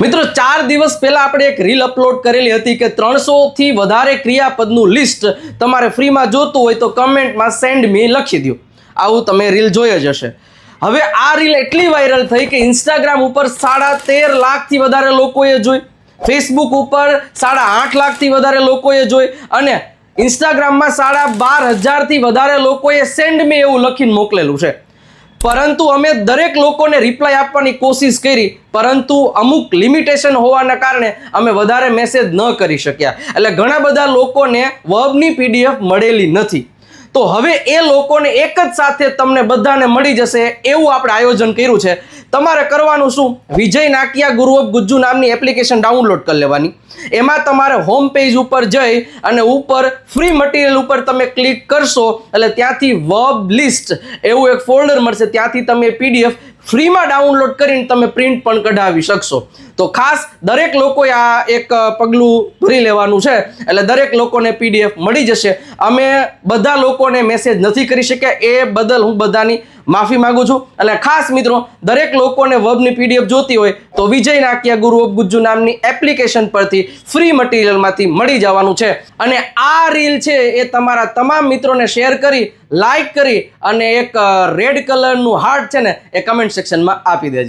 મિત્રો 4 દિવસ પહેલા આપણે એક રીલ અપલોડ કરેલી હતી કે 300 થી વધારે ક્રિયાપદનું લિસ્ટ તમારે ફ્રીમાં જોતું હોય તો કમેન્ટમાં સેન્ડ મી લખી દો. આવું તમે રીલ જોઈ જ હશે. હવે આ રીલ એટલી વાયરલ થઈ કે ઇન્સ્ટાગ્રામ ઉપર 13.5 લાખથી વધારે લોકોએ જોઈ, ફેસબુક ઉપર 8.5 લાખથી વધારે લોકોએ જોઈ અને ઇન્સ્ટાગ્રામમાં 12,500થી વધારે લોકોએ સેન્ડ મી એવું લખીને મોકલેલું છે. પરંતુ અમે દરેક લોકોને રિપ્લાય આપવાની કોશિશ કરી, પરંતુ અમુક લિમિટેશન હોવાના કારણે અમે વધારે મેસેજ ન કરી શક્યા. એટલે ઘણા બધા લોકોને વર્બની પીડીએફ મળેલી નથી. તો હવે એ લોકોને એક જ સાથે તમને બધાને મળી જશે એવું આપણે આયોજન કર્યું છે. તમારે કરવાનું શું? વિજય નાકિયા ગુરુ ઓફ ગુજ્જુ નામની એપ્લિકેશન ડાઉનલોડ કરી લેવાની. એમાં તમારે હોમ પેજ ઉપર જઈ અને ઉપર ફ્રી મટીરિયલ ઉપર તમે ક્લિક કરશો એટલે ત્યાંથી વર્બ લિસ્ટ એવું એક ફોલ્ડર મળશે. ત્યાંથી તમે પીડીએફ ફ્રીમાં ડાઉનલોડ કરીને તમે પ્રિન્ટ પણ કઢાવી શકશો. તો ખાસ દરેક લોકોએ આ એક પગલું ભરી લેવાનું છે. એટલે દરેક લોકોને પીડીએફ મળી જશે. અમે બધા લોકોને મેસેજ નથી કરી શક્યા, એ બદલ હું બધાની માફી માંગુ છું. અને ખાસ મિત્રો, દરેક લોકોને વર્બની પીડીએફ જોતી હોય તો વિજય નાકિયા ગુરુ ઓફ ગુજ્જુ નામની એપ્લિકેશન પરથી ફ્રી મટીરિયલમાંથી મળી જવાનું છે. અને આ રીલ છે એ તમારા તમામ મિત્રોને શેર કરી, લાઈક કરી અને એક રેડ કલરનું હાર્ટ છે ને એ કમેન્ટ સેક્શનમાં આપી દેજો.